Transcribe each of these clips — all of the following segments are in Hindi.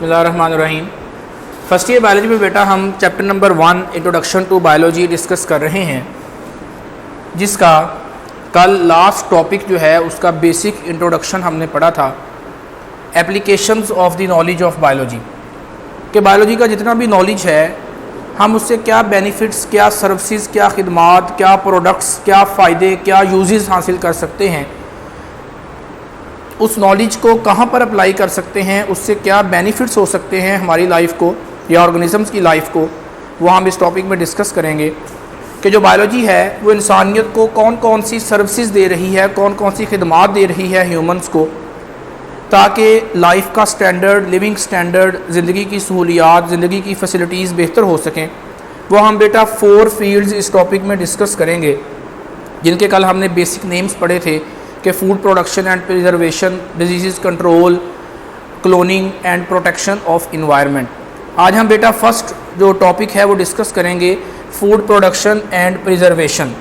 बिस्मिल्लाहिर्रहमानिर्रहीम। फर्स्ट ईयर बायोलॉजी में बेटा हम chapter number 1 introduction to biology discuss कर रहे हैं, जिसका कल लास्ट टॉपिक जो है उसका बेसिक इंट्रोडक्शन हमने पढ़ा था, applications of the knowledge of biology. कि बायोलॉजी का जितना भी नॉलेज है हम उससे क्या बेनिफिट्स, क्या सर्विसेज, क्या खिदमात, क्या प्रोडक्ट्स, क्या फ़ायदे, क्या यूजेस हासिल कर सकते हैं, उस नॉलेज को कहाँ पर अप्लाई कर सकते हैं, उससे क्या बेनिफिट्स हो सकते हैं हमारी लाइफ को या ऑर्गेनिजम्स की लाइफ को, वो हम इस टॉपिक में डिस्कस करेंगे। कि जो बायोलॉजी है वो इंसानियत को कौन कौन सी सर्विसेज दे रही है, कौन कौन सी खिदमात दे रही है ह्यूमंस को, ताकि लाइफ का स्टैंडर्ड, लिविंग स्टैंडर्ड, ज़िंदगी की सहूलियात, ज़िंदगी की फ़ैसिलिटीज़ बेहतर हो सकें। वो हम बेटा 4 फील्ड्स इस टॉपिक में डिस्कस करेंगे, जिनके कल हमने बेसिक नेम्स पढ़े थे कि food production and preservation, disease control, cloning and protection of environment. आज हम बेटा फर्स्ट जो टॉपिक है वो डिस्कस करेंगे food production and preservation.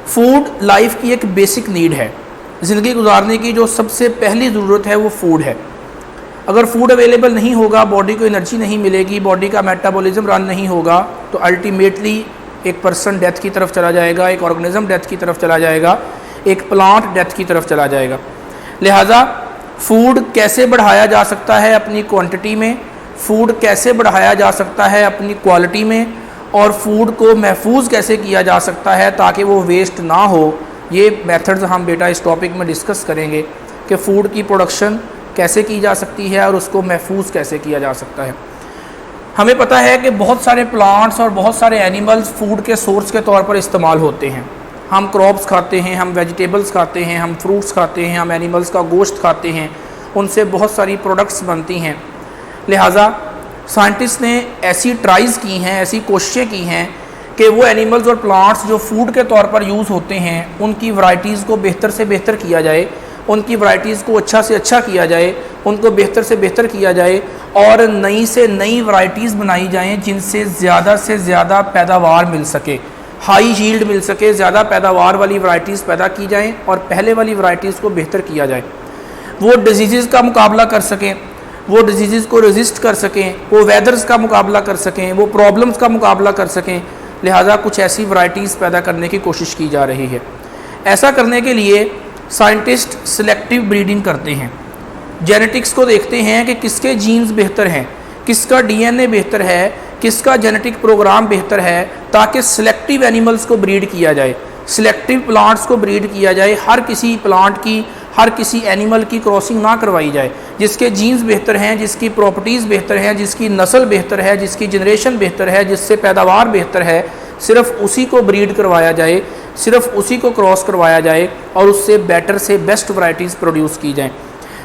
Food life की एक बेसिक नीड है, ज़िंदगी गुजारने की जो सबसे पहली ज़रूरत है वो फूड है। अगर फूड अवेलेबल नहीं होगा, बॉडी को एनर्जी नहीं मिलेगी, बॉडी का मेटाबॉलिज्म रन नहीं होगा, तो अल्टीमेटली एक पर्सन डेथ की तरफ चला जाएगा, एक ऑर्गेनिज्म डेथ की तरफ चला जाएगा, एक प्लांट डेथ की तरफ चला जाएगा। लिहाजा फूड कैसे बढ़ाया जा सकता है अपनी क्वांटिटी में, फूड कैसे बढ़ाया जा सकता है अपनी क्वालिटी में, और फूड को महफूज कैसे किया जा सकता है ताकि वो वेस्ट ना हो, ये मेथड्स हम बेटा इस टॉपिक में डिस्कस करेंगे कि फ़ूड की प्रोडक्शन कैसे की जा सकती है और उसको महफूज कैसे किया जा सकता है। हमें पता है कि बहुत सारे प्लांट्स और बहुत सारे एनिमल्स फूड के सोर्स के तौर पर इस्तेमाल होते हैं। हम क्रॉप्स खाते हैं, हम वेजिटेबल्स खाते हैं, हम फ्रूट्स खाते हैं, हम एनिमल्स का गोश्त खाते हैं, उनसे बहुत सारी प्रोडक्ट्स बनती हैं। लिहाजा साइंटिस्ट ने ऐसी ट्राइज़ की हैं, ऐसी कोशिशें की हैं कि वो एनिमल्स और प्लांट्स जो फूड के तौर पर यूज़ होते हैं उनकी वैराइटीज़ को बेहतर से बेहतर किया जाए, उनकी वैराइटीज़ को अच्छा से अच्छा किया जाए, उनको बेहतर से बेहतर किया जाए और नई से नई वैराइटीज़ बनाई जाएँ जिनसे ज़्यादा से ज़्यादा पैदावार मिल सके, हाई यील्ड मिल सके, ज़्यादा पैदावार वाली वैराइटीज़ पैदा की जाएँ और पहले वाली वैराइटीज़ को बेहतर किया जाए। वो डिजीज़ का मुकाबला कर सकें, वो डिजीज़ को रेजिस्ट कर सकें, वो वेदर्स का मुकाबला कर सकें, वो प्रॉब्लम्स का मुकाबला कर सकें। लिहाजा कुछ ऐसी वैराइटीज़ पैदा करने की कोशिश की जा रही है। ऐसा करने के लिए साइंटिस्ट सिलेक्टिव ब्रीडिंग करते हैं, जेनेटिक्स को देखते हैं कि किसके जीन्स बेहतर हैं, किसका डीएनए बेहतर है, किसका जेनेटिक प्रोग्राम बेहतर है, ताकि सिलेक्टिव एनिमल्स को ब्रीड किया जाए, सिलेक्टिव प्लांट्स को ब्रीड किया जाए। हर किसी प्लांट की, हर किसी एनिमल की क्रॉसिंग ना करवाई जाए। जिसके जीन्स बेहतर हैं, जिसकी प्रॉपर्टीज़ बेहतर हैं, जिसकी नस्ल बेहतर है, जिसकी जनरेशन बेहतर है, जिससे पैदावार बेहतर है, सिर्फ उसी को ब्रीड करवाया जाए, सिर्फ उसी को क्रॉस करवाया जाए और उससे बेटर से बेस्ट वैराइटीज़ प्रोड्यूस की जाएँ।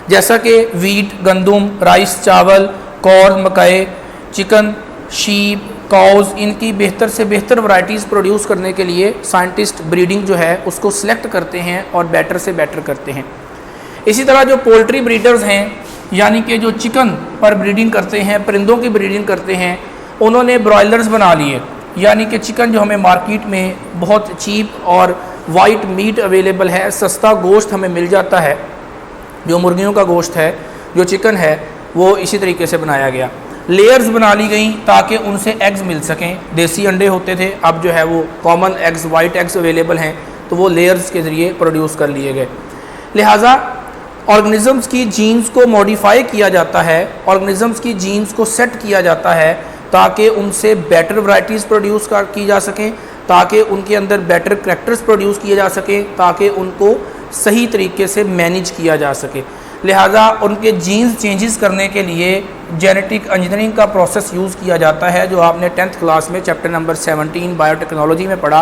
जैसा कि वीट, गंदम, राइस, चावल, कॉर्न, मकई, चिकन, शीप, काउज, इनकी बेहतर से बेहतर वैराइटीज़ प्रोड्यूस करने के लिए साइंटिस्ट ब्रीडिंग जो है उसको सिलेक्ट करते हैं और बेटर से बेटर करते हैं। इसी तरह जो पोल्ट्री ब्रीडर्स हैं, यानी कि जो चिकन पर ब्रीडिंग करते हैं, परिंदों की ब्रीडिंग करते हैं, उन्होंने ब्रॉयलर्स बना लिए, यानी कि चिकन जो हमें मार्केट में बहुत चीप और वाइट मीट अवेलेबल है, सस्ता गोश्त हमें मिल जाता है, जो मुर्गियों का गोश्त है, जो चिकन है, वो इसी तरीके से बनाया गया। लेयर्स बना ली गई ताकि उनसे एग्स मिल सकें। देसी अंडे होते थे, अब जो है वो common eggs, white eggs available हैं, तो वो लेयर्स के ज़रिए प्रोड्यूस कर लिए गए। लिहाजा ऑर्गेनिजम्स की जीन्स को मॉडिफाई किया जाता है, ऑर्गेनिजम्स की जीन्स को सेट किया जाता है ताकि उनसे बेटर वैराइटीज़ प्रोड्यूस की जा सकें, ताकि उनके अंदर बेटर करैक्टर्स प्रोड्यूस किए जा सकें, ताकि उनको सही तरीके से मैनेज किया जा सके। लिहाजा उनके जीन्स चेंजेस करने के लिए जेनेटिक इंजीनियरिंग का प्रोसेस यूज़ किया जाता है, जो आपने 10th क्लास में चैप्टर नंबर 17 बायोटेक्नोलॉजी में पढ़ा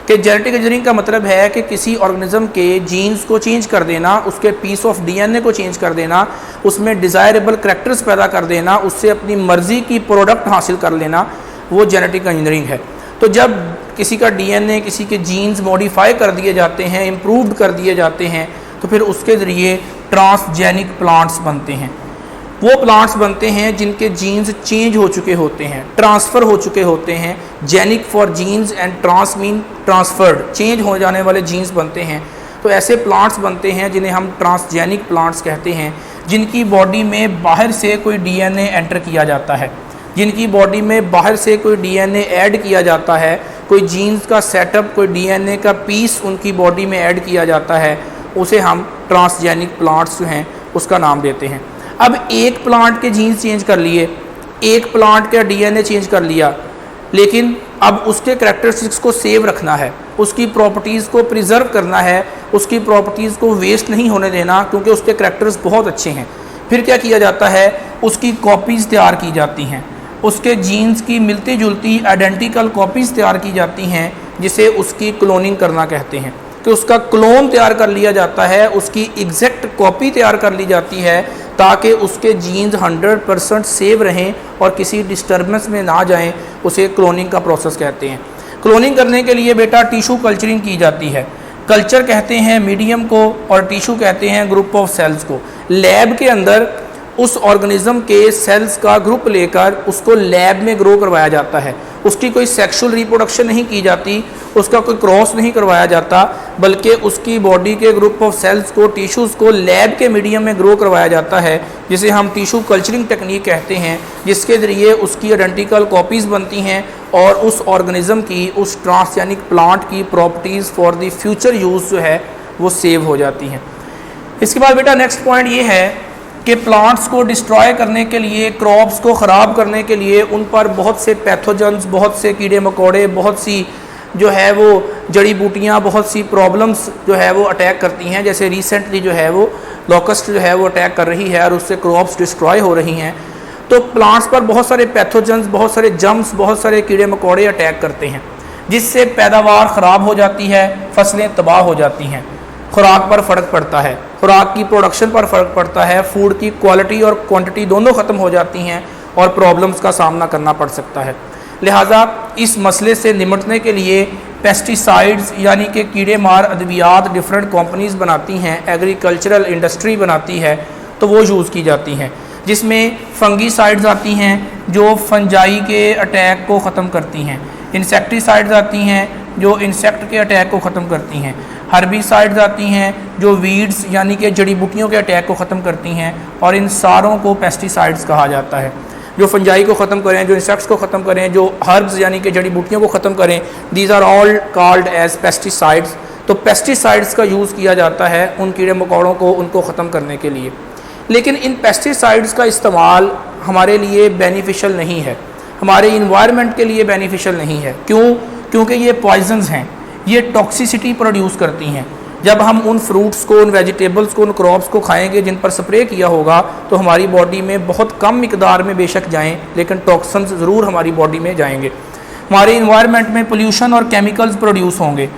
कि जेनेटिक इंजीनियरिंग का मतलब है कि किसी ऑर्गेनिज्म के जीन्स को चेंज कर देना, उसके पीस ऑफ डीएनए को चेंज कर देना, उसमें डिज़ायरेबल करैक्टर्स पैदा कर देना, उससे अपनी मर्ज़ी की प्रोडक्ट हासिल कर लेना, वो जेनेटिक इंजीनियरिंग है। तो जब किसी का डीएनए, किसी के जीन्स मॉडिफाई कर दिए जाते हैं, इम्प्रूव्ड कर दिए जाते हैं, तो फिर उसके ज़रिए ट्रांसजेनिक प्लांट्स बनते हैं। वो प्लांट्स बनते हैं जिनके जीन्स चेंज हो चुके होते हैं, ट्रांसफ़र हो चुके होते हैं। Genic for genes and trans mean transferred, change हो जाने वाले जीन्स बनते हैं। तो ऐसे प्लांट्स बनते हैं जिन्हें हम ट्रांसजेनिक प्लांट्स कहते हैं, जिनकी बॉडी में बाहर से कोई डीएनए एंटर किया जाता है, जिनकी बॉडी में बाहर से कोई डीएनए ऐड किया जाता है, कोई जीन्स का सेटअप, कोई डीएनए का पीस उनकी बॉडी में ऐड किया जाता है, उसे हम ट्रांसजेनिक प्लांट्स जो हैं उसका नाम देते हैं। अब एक प्लांट के जीन्स चेंज कर लिए, एक प्लांट का डीएनए चेंज कर लिया, लेकिन अब उसके करैक्टरिस्टिक्स को सेव रखना है, उसकी प्रॉपर्टीज़ को प्रिजर्व करना है, उसकी प्रॉपर्टीज़ को वेस्ट नहीं होने देना, क्योंकि उसके करैक्टर्स बहुत अच्छे हैं। फिर क्या किया जाता है, उसकी कॉपीज़ तैयार की जाती हैं, उसके जीन्स की मिलती जुलती आइडेंटिकल कॉपीज़ तैयार की जाती हैं, जिसे उसकी क्लोनिंग करना कहते हैं, कि उसका क्लोन तैयार कर लिया जाता है, उसकी एग्जैक्ट कॉपी तैयार कर ली जाती है, ताकि उसके जीन्स 100% सेव रहें और किसी डिस्टर्बेंस में ना जाएं। उसे क्लोनिंग का प्रोसेस कहते हैं। क्लोनिंग करने के लिए बेटा टिशू कल्चरिंग की जाती है। कल्चर कहते हैं मीडियम को और टिशू कहते हैं ग्रुप ऑफ सेल्स को। लैब के अंदर उस ऑर्गेनिज्म के सेल्स का ग्रुप लेकर उसको लैब में ग्रो करवाया जाता है। उसकी कोई सेक्सुअल रिप्रोडक्शन नहीं की जाती, उसका कोई क्रॉस नहीं करवाया जाता, बल्कि उसकी बॉडी के ग्रुप ऑफ सेल्स को, टिश्यूज़ को लैब के मीडियम में ग्रो करवाया जाता है, जिसे हम टिशू कल्चरिंग टेक्निक कहते हैं, जिसके ज़रिए उसकी आइडेंटिकल कॉपीज़ बनती हैं और उस ऑर्गेनिज्म की, उस ट्रांसजेनिक प्लांट की properties for the future use जो है वो सेव हो जाती हैं। इसके बाद बेटा नेक्स्ट पॉइंट ये है कि प्लांट्स को डिस्ट्रॉय करने के लिए, क्रॉप्स को ख़राब करने के लिए उन पर बहुत से पैथोजन्स, बहुत से कीड़े मकोड़े, बहुत सी जो है वो जड़ी बूटियाँ, बहुत सी प्रॉब्लम्स जो है वो अटैक करती हैं। जैसे रिसेंटली जो है वो लोकस्ट जो है वो अटैक कर रही है और उससे क्रॉप्स डिस्ट्रॉय हो रही हैं। तो प्लांट्स पर बहुत सारे पैथोजन्स, बहुत सारे जम्स, बहुत सारे कीड़े मकोड़े अटैक करते हैं, जिससे पैदावार ख़राब हो जाती है, फसलें तबाह हो जाती हैं, खुराक पर फ़र्क पड़ता है, खुराक की प्रोडक्शन पर फ़र्क पड़ता है, फूड की क्वालिटी और क्वांटिटी दोनों ख़त्म हो जाती हैं और प्रॉब्लम्स का सामना करना पड़ सकता है। लिहाजा इस मसले से निपटने के लिए पेस्टिसाइड्स यानी कि कीड़े मार अद्वियात डिफरेंट कंपनीज़ बनाती हैं, एग्रीकल्चरल इंडस्ट्री बनाती है, तो वो यूज़ की जाती हैं, जिसमें फंगीसाइड्स आती हैं जो फंजाई के अटैक को ख़त्म करती हैं, इंसेक्टिसाइड्स आती हैं जो इंसेक्ट के अटैक को ख़त्म करती हैं, हर्बिसाइड्स आती हैं जो वीड्स यानी कि जड़ी बूटियों के अटैक को ख़त्म करती हैं, और इन सारों को पेस्टिसाइड्स कहा जाता है। जो फंजाई को ख़त्म करें, जो इंसेक्ट्स को ख़त्म करें, जो हर्ब्स यानी कि जड़ी बूटियों को ख़त्म करें, these are all called as pesticides. तो पेस्टिसाइड्स का यूज़ किया जाता है उन कीड़े मकोड़ों को, उनको ख़त्म करने के लिए। लेकिन इन पेस्टिसाइड्स का इस्तेमाल हमारे लिए बेनिफिशियल नहीं है, हमारे इन्वायरमेंट के लिए बेनिफिशियल नहीं है। क्यों? क्योंकि ये पॉइजन्स हैं, ये टॉक्सिसिटी प्रोड्यूस करती हैं। जब हम उन फ्रूट्स को, उन वेजिटेबल्स को, उन क्रॉप्स को खाएंगे जिन पर स्प्रे किया होगा, तो हमारी बॉडी में बहुत कम मिकदार में बेशक जाएं, लेकिन टॉक्सिन्स ज़रूर हमारी बॉडी में जाएंगे। हमारे इन्वायरमेंट में पोल्यूशन और केमिकल्स प्रोड्यूस होंगे,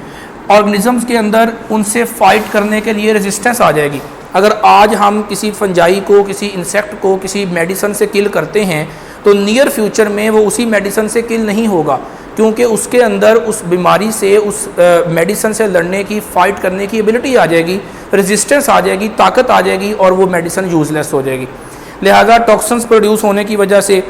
ऑर्गेनिजम्स के अंदर उनसे फ़ाइट करने के लिए रेजिस्टेंस आ जाएगी। अगर आज हम किसी फंजाई को, किसी इंसेक्ट को किसी मेडिसिन से किल करते हैं, तो नियर फ्यूचर में वो उसी मेडिसिन से किल नहीं होगा, क्योंकि उसके अंदर उस बीमारी से, उस मेडिसिन से लड़ने की, फ़ाइट करने की एबिलिटी आ जाएगी, रेजिस्टेंस आ जाएगी, ताकत आ जाएगी, और वो मेडिसिन यूज़लेस हो जाएगी। लिहाजा टॉक्सिन्स प्रोड्यूस होने की वजह से,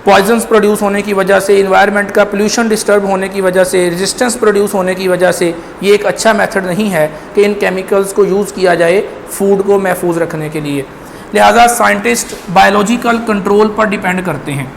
पॉइजन्स प्रोड्यूस होने की वजह से, इन्वायरमेंट का पोल्यूशन डिस्टर्ब होने की वजह से, रेजिस्टेंस प्रोड्यूस होने की वजह से, ये एक अच्छा मेथड नहीं है कि इन केमिकल्स को यूज़ किया जाए फूड को महफूज रखने के लिए। लिहाजा साइंटिस्ट बायोलॉजिकल कंट्रोल पर डिपेंड करते हैं।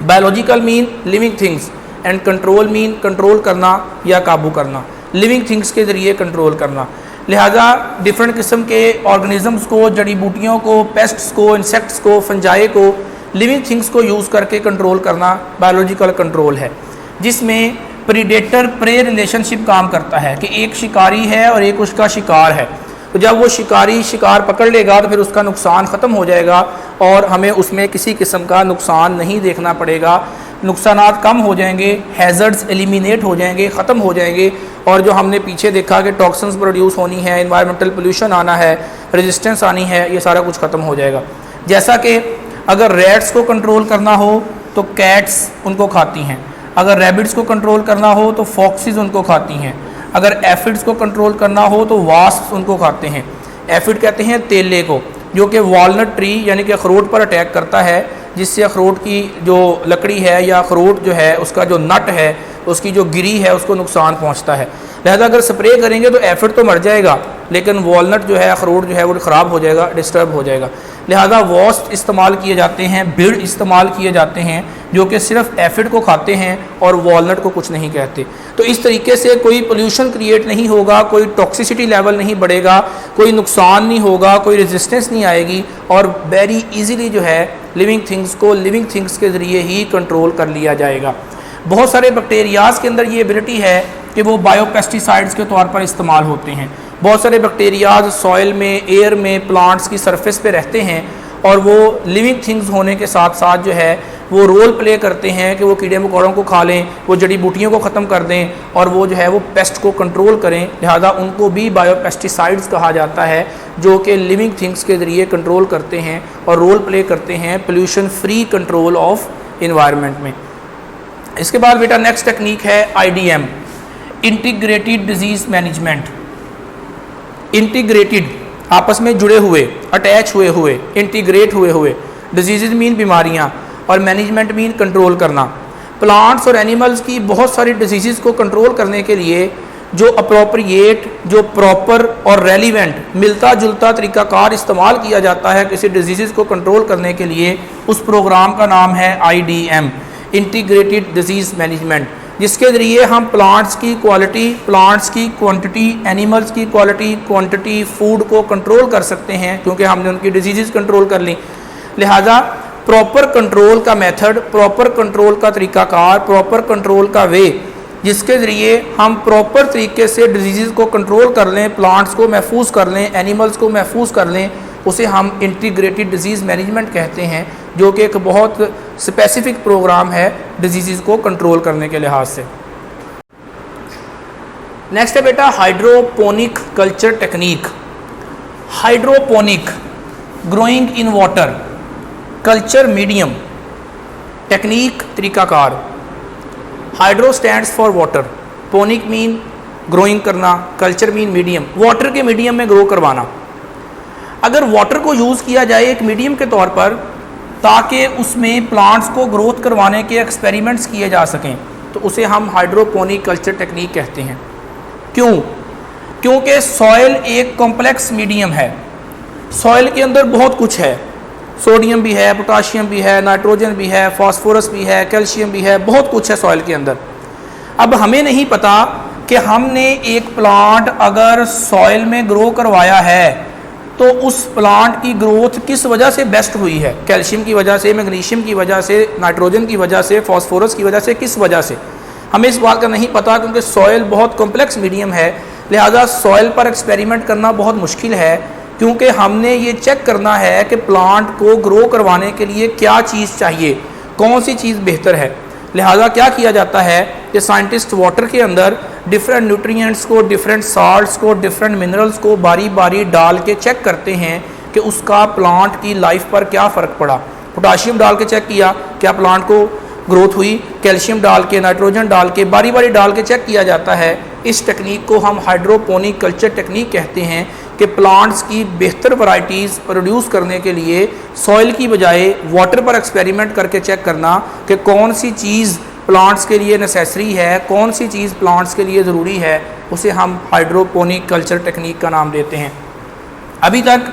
Biological mean living things and control mean control करना या काबू करना, लिविंग थिंग्स के ज़रिए कंट्रोल करना। लिहाजा डिफरेंट किस्म के ऑर्गेनिजम्स को, जड़ी बूटियों को, पेस्ट्स को, इंसेक्ट्स को, फंजाई को, लिविंग थिंग्स को यूज़ करके कंट्रोल करना बायोलॉजिकल कंट्रोल है, जिसमें प्रीडेटर प्रे रिलेशनशिप काम करता है कि एक शिकारी है और एक उसका शिकार है। तो जब वो शिकारी शिकार पकड़ लेगा तो फिर उसका नुकसान ख़त्म हो जाएगा और हमें उसमें किसी किस्म का नुकसान नहीं देखना पड़ेगा, नुकसानात कम हो जाएंगे, हैज़र्ड्स एलिमिनेट हो जाएंगे, ख़त्म हो जाएंगे। और जो हमने पीछे देखा कि टॉक्सिन्स प्रोड्यूस होनी है, इन्वायरमेंटल पोल्यूशन आना है, रेजिस्टेंस आनी है, ये सारा कुछ ख़त्म हो जाएगा। जैसा कि अगर रैट्स को कंट्रोल करना हो तो कैट्स उनको खाती हैं, अगर रैबिट्स को कंट्रोल करना हो तो फॉक्सिस उनको खाती हैं, अगर एफिड्स को कंट्रोल करना हो तो वास्प्स उनको खाते हैं। एफिड कहते हैं तेले को, जो कि वॉलनट ट्री यानी कि अखरोट पर अटैक करता है, जिससे अखरोट की जो लकड़ी है या अखरोट जो है उसका जो नट है, उसकी जो गिरी है, उसको नुकसान पहुंचता है। लिहाजा अगर स्प्रे करेंगे तो एफिड तो मर जाएगा, लेकिन वॉलनट जो है, अखरोट जो है वो ख़राब हो जाएगा, डिस्टर्ब हो जाएगा। लिहाजा वॉस्ट इस्तेमाल किए जाते हैं, बिड इस्तेमाल किए जाते हैं, जो कि सिर्फ एफिड को खाते हैं और वॉलनट को कुछ नहीं कहते। तो इस तरीके से कोई पोल्यूशन क्रिएट नहीं होगा, कोई टॉक्सिसिटी लेवल नहीं बढ़ेगा, कोई नुकसान नहीं होगा, कोई रेजिस्टेंस नहीं आएगी और वेरी इजीली जो है लिविंग थिंग्स को लिविंग थिंग्स के ज़रिए ही कंट्रोल कर लिया जाएगा। बहुत सारे बैक्टीरियाज़ के अंदर ये एबिलिटी है कि वो बायोपेस्टिसाइड्स के तौर पर इस्तेमाल होते हैं। बहुत सारे बैक्टीरियाज सॉइल में, एयर में, प्लांट्स की सरफेस पे रहते हैं और वो लिविंग थिंग्स होने के साथ साथ जो है वो रोल प्ले करते हैं कि वो कीड़े मकोड़ों को खा लें, वो जड़ी बूटियों को ख़त्म कर दें और वो जो है वो पेस्ट को कंट्रोल करें। लिहाजा उनको भी बायोपेस्टिसाइड्स कहा जाता है, जो कि लिविंग थिंग्स के ज़रिए कंट्रोल करते हैं और रोल प्ले करते हैं pollution free control of environment में। इसके बाद बेटा नेक्स्ट टेक्निक है IDM, integrated disease management. Integrated, आपस में जुड़े हुए, अटैच हुए हुए, इंटीग्रेट हुए हुए। डिजीज़ मीन बीमारियाँ और मैनेजमेंट मीन कंट्रोल करना। प्लांट्स और एनिमल्स की बहुत सारी डिजीज़ को कंट्रोल करने के लिए जो अप्रोप्रिएट, जो प्रॉपर और रेलिवेंट मिलता जुलता तरीक़ाकार इस्तेमाल किया जाता है किसी डिजीज़ को कंट्रोल करने के लिए, उस प्रोग्राम का नाम है IDM, इंटीग्रेटेड डिजीज़ मैनेजमेंट, जिसके ज़रिए हम प्लांट्स की क्वालिटी, प्लांट्स की क्वांटिटी, एनिमल्स की क्वालिटी, क्वांटिटी, फूड को कंट्रोल कर सकते हैं क्योंकि हमने उनकी डिजीज़ कंट्रोल कर ली। लिहाजा प्रॉपर कंट्रोल का मेथड, प्रॉपर कंट्रोल का तरीक़ाकार, प्रॉपर कंट्रोल का वे, जिसके ज़रिए हम प्रॉपर तरीके से डिजीज़ को कंट्रोल कर लें, प्लांट्स को महफूज कर लें, एनिमल्स को महफूज कर लें, उसे हम इंटीग्रेटेड डिजीज़ मैनेजमेंट कहते हैं, जो कि एक बहुत स्पेसिफिक प्रोग्राम है डिजीज़ को कंट्रोल करने के लिहाज से। नेक्स्ट है बेटा hydroponic culture technique. Hydroponic, growing in water, culture medium, technique तरीक़ाकार। Hydro stands for water, ponic mean growing करना, कल्चर मीन मीडियम, वाटर के मीडियम में ग्रो करवाना। अगर वाटर को यूज़ किया जाए एक मीडियम के तौर पर ताकि उसमें प्लांट्स को ग्रोथ करवाने के एक्सपेरिमेंट्स किए जा सकें, तो उसे हम हाइड्रोपोनिक कल्चर टेक्निक कहते हैं। क्यों? क्योंकि सॉइल एक कॉम्प्लेक्स मीडियम है। सॉइल के अंदर बहुत कुछ है, सोडियम भी है, पोटाशियम भी है, नाइट्रोजन भी है, फास्फोरस भी है, कैल्शियम भी है, बहुत कुछ है सॉइल के अंदर। अब हमें नहीं पता कि हमने एक प्लांट अगर सॉइल में ग्रो करवाया है तो उस प्लांट की ग्रोथ किस वजह से बेस्ट हुई है, कैल्शियम की वजह से, मैग्नीशियम की वजह से, नाइट्रोजन की वजह से, फास्फोरस की वजह से, किस वजह से, हमें इस बात का नहीं पता क्योंकि सॉइल बहुत कॉम्प्लेक्स मीडियम है। लिहाजा सॉइल पर एक्सपेरिमेंट करना बहुत मुश्किल है क्योंकि हमने ये चेक करना है कि प्लांट को ग्रो करवाने के लिए क्या चीज़ चाहिए, कौन सी चीज़ बेहतर है। लिहाजा क्या किया जाता है कि साइंटिस्ट वाटर के अंदर डिफरेंट न्यूट्रिएंट्स को, डिफरेंट साल्ट्स को, डिफरेंट मिनरल्स को बारी बारी डाल के चेक करते हैं कि उसका प्लांट की लाइफ पर क्या फ़र्क पड़ा। पोटाशियम डाल के चेक किया, क्या प्लांट को ग्रोथ हुई, कैल्शियम डाल के, नाइट्रोजन डाल के, बारी बारी डाल के चेक किया जाता है। इस टेक्निक को हम हाइड्रोपोनिक कल्चर टेक्निक कहते हैं कि प्लांट्स की बेहतर वैरायटीज़ प्रोड्यूस करने के लिए सॉइल की बजाय वाटर पर एक्सपेरिमेंट करके चेक करना कि कौन सी चीज़ प्लांट्स के लिए नेसेसरी है, कौन सी चीज़ प्लांट्स के लिए ज़रूरी है, उसे हम हाइड्रोपोनिक कल्चर टेक्निक का नाम देते हैं। अभी तक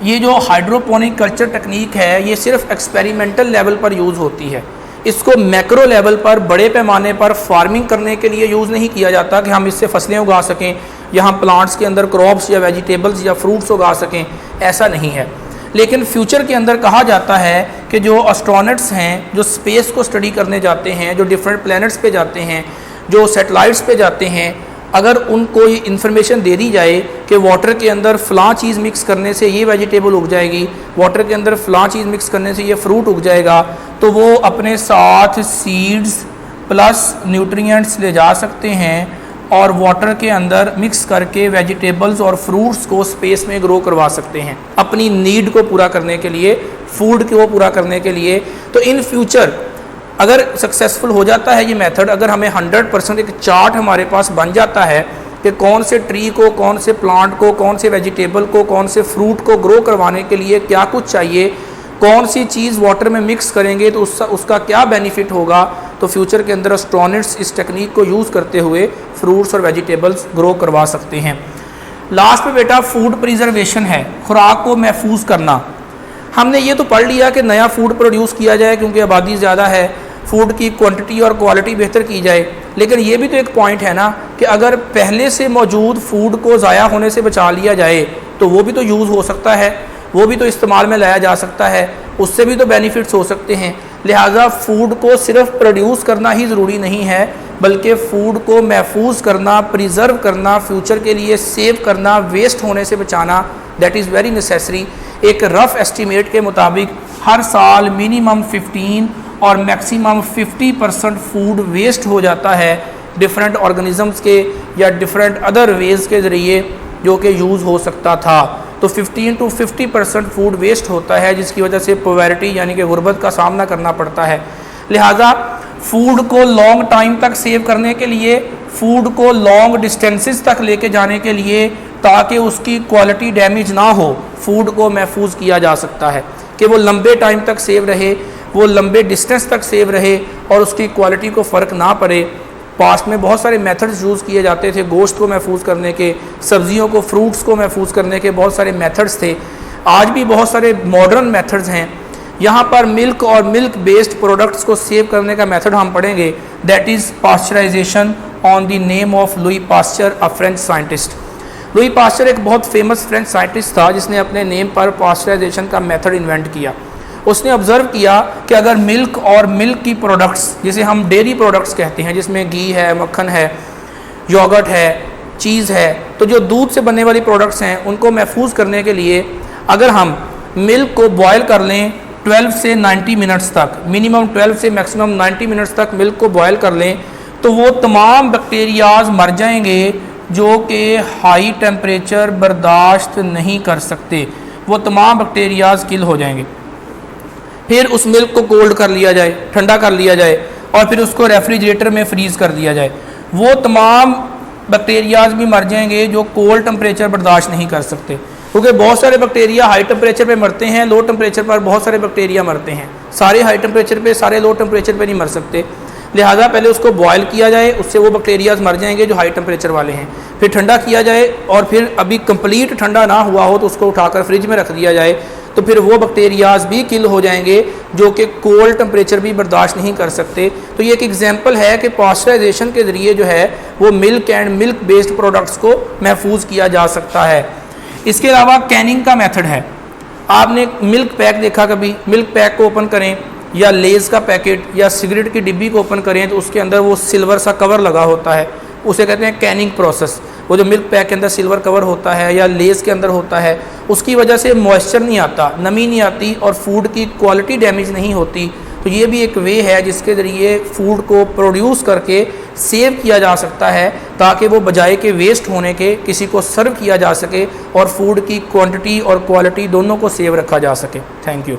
ये जो हाइड्रोपोनिक कल्चर टेक्निक है ये सिर्फ एक्सपेरिमेंटल लेवल पर यूज़ होती है। इसको मैक्रो लेवल पर, बड़े पैमाने पर फार्मिंग करने के लिए यूज़ नहीं किया जाता कि हम इससे फसलें उगा सकें, यहाँ प्लांट्स के अंदर क्रॉप्स या वेजिटेबल्स या फ्रूट्स उगा सकें, ऐसा नहीं है। लेकिन फ्यूचर के अंदर कहा जाता है कि जो एस्ट्रोनॉट्स हैं, जो स्पेस को स्टडी करने जाते हैं, जो डिफरेंट प्लैनेट्स पे जाते हैं, जो सैटेलाइट्स पे जाते हैं, अगर उनको ये इन्फॉर्मेशन दे दी जाए कि वाटर के अंदर फ़लाँ चीज़ मिक्स करने से ये वेजिटेबल उग जाएगी, वाटर के अंदर फ़लाँ चीज़ मिक्स करने से ये फ्रूट उग जाएगा, तो वो अपने साथ सीड्स प्लस न्यूट्रिएंट्स ले जा सकते हैं और वाटर के अंदर मिक्स करके वेजिटेबल्स और फ्रूट्स को स्पेस में ग्रो करवा सकते हैं अपनी नीड को पूरा करने के लिए, फूड को पूरा करने के लिए। तो इन फ्यूचर अगर सक्सेसफुल हो जाता है ये मेथड, अगर हमें 100% एक चार्ट हमारे पास बन जाता है कि कौन से ट्री को, कौन से प्लांट को, कौन से वेजिटेबल को, कौन से फ्रूट को ग्रो करवाने के लिए क्या कुछ चाहिए, कौन सी चीज़ वाटर में मिक्स करेंगे तो उसका क्या बेनिफिट होगा, तो फ्यूचर के अंदर एस्ट्रोनॉट्स इस टेक्निक को यूज़ करते हुए फ्रूट्स और वेजिटेबल्स ग्रो करवा सकते हैं। लास्ट पे बेटा फूड प्रिजर्वेशन है, खुराक को महफूज करना। हमने ये तो पढ़ लिया कि नया फूड प्रोड्यूस किया जाए क्योंकि आबादी ज़्यादा है, फूड की क्वांटिटी और क्वालिटी बेहतर की जाए, लेकिन ये भी तो एक पॉइंट है ना कि अगर पहले से मौजूद फूड को ज़ाया होने से बचा लिया जाए तो वो भी तो यूज़ हो सकता है, वो भी तो इस्तेमाल में लाया जा सकता है, उससे भी तो बेनिफिट्स हो सकते हैं। लिहाजा फ़ूड को सिर्फ प्रोड्यूस करना ही ज़रूरी नहीं है, बल्कि फ़ूड को महफूज करना, प्रिजर्व करना, फ्यूचर के लिए सेव करना, वेस्ट होने से बचाना, दैट इज़ वेरी नेसेसरी। एक रफ़ एस्टीमेट के मुताबिक हर साल मिनिमम 15 और मैक्सिमम 50% फूड वेस्ट हो जाता है डिफरेंट ऑर्गेनिजम्स के या डिफरेंट अदर वेज के ज़रिए जो कि यूज़ हो सकता था। तो 15 to 50% फूड वेस्ट होता है, जिसकी वजह से पॉवर्टी यानी कि गुर्बत का सामना करना पड़ता है। लिहाजा फूड को लॉन्ग टाइम तक सेव करने के लिए, फूड को लॉन्ग डिस्टेंसेस तक लेके जाने के लिए, ताकि उसकी क्वालिटी डैमेज ना हो, फूड को महफूज किया जा सकता है कि वो लंबे टाइम तक सेव रहे, वो लंबे डिस्टेंस तक सेव रहे और उसकी क्वालिटी को फ़र्क ना पड़े। पास्ट में बहुत सारे मेथड्स यूज़ किए जाते थे गोश्त को महफूज करने के, सब्जियों को, फ्रूट्स को महफूज करने के बहुत सारे मेथड्स थे। आज भी बहुत सारे मॉडर्न मेथड्स हैं। यहाँ पर मिल्क और मिल्क बेस्ड प्रोडक्ट्स को सेव करने का मेथड हम पढ़ेंगे, that is pasteurization on the name of Louis Pasteur, a French scientist. Louis Pasteur एक बहुत फेमस फ्रेंच साइंटिस्ट था जिसने अपने नेम पर पास्चराइजेशन का मेथड इन्वेंट किया। उसने ऑब्ज़र्व किया कि अगर मिल्क और मिल्क की प्रोडक्ट्स, जिसे हम डेयरी प्रोडक्ट्स कहते हैं, जिसमें घी है, मक्खन है, योगर्ट है, चीज़ है, तो जो दूध से बनने वाली प्रोडक्ट्स हैं उनको महफूज करने के लिए अगर हम मिल्क को बॉयल कर लें 12 से 90 मिनट्स तक, मिनिमम 12 से मैक्सिमम 90 मिनट्स तक मिल्क को बॉयल कर लें, तो वो तमाम बैक्टीरियाज मर जाएंगे जो कि हाई टेम्परेचर बर्दाश्त नहीं कर सकते। वो तमाम बैक्टीरियाज किल हो जाएंगे। फिर उस मिल्क को कोल्ड कर लिया जाए, ठंडा कर लिया जाए और फिर उसको रेफ्रिजरेटर में फ्रीज़ कर दिया जाए, वो तमाम बैक्टीरियाज भी मर जाएंगे जो कोल्ड टेम्परेचर बर्दाश्त नहीं कर सकते। क्योंकि बहुत सारे बैक्टीरिया हाई टेम्परेचर पे मरते हैं, लो टेम्परेचर पर बहुत सारे बैक्टीरिया मरते हैं। सारे हाई टेम्परेचर पे, सारे लो टेम्परेचर पे नहीं मर सकते। लिहाजा पहले उसको बॉयल किया जाए, उससे वो बैक्टीरियाज मर जाएंगे जो हाई टेम्परेचर वाले हैं। फिर ठंडा किया जाए और फिर अभी कंप्लीट ठंडा ना हुआ हो तो उसको उठाकर फ्रिज में रख दिया जाए, तो फिर वो बैक्टीरियाज भी किल हो जाएंगे जो कि कोल्ड टेम्परेचर भी बर्दाश्त नहीं कर सकते। तो ये एक एग्जांपल है कि पास्चराइजेशन के ज़रिए जो है वो milk and milk based products को महफूज किया जा सकता है। इसके अलावा कैनिंग का मेथड है। आपने मिल्क पैक देखा कभी? मिल्क पैक को ओपन करें या लेज़ का पैकेट या सिगरेट की डिब्बी को ओपन करें तो उसके अंदर वो सिल्वर सा कवर लगा होता है, उसे कहते हैं कैनिंग प्रोसेस। वो जो मिल्क पैक के अंदर सिल्वर कवर होता है या लेस के अंदर होता है, उसकी वजह से मॉइस्चर नहीं आता, नमी नहीं आती और फूड की क्वालिटी डैमेज नहीं होती। तो ये भी एक वे है जिसके ज़रिए फूड को प्रोड्यूस करके सेव किया जा सकता है ताकि वो बजाय के वेस्ट होने के किसी को सर्व किया जा सके और फूड की क्वांटिटी और क्वालिटी दोनों को सेव रखा जा सके। Thank you.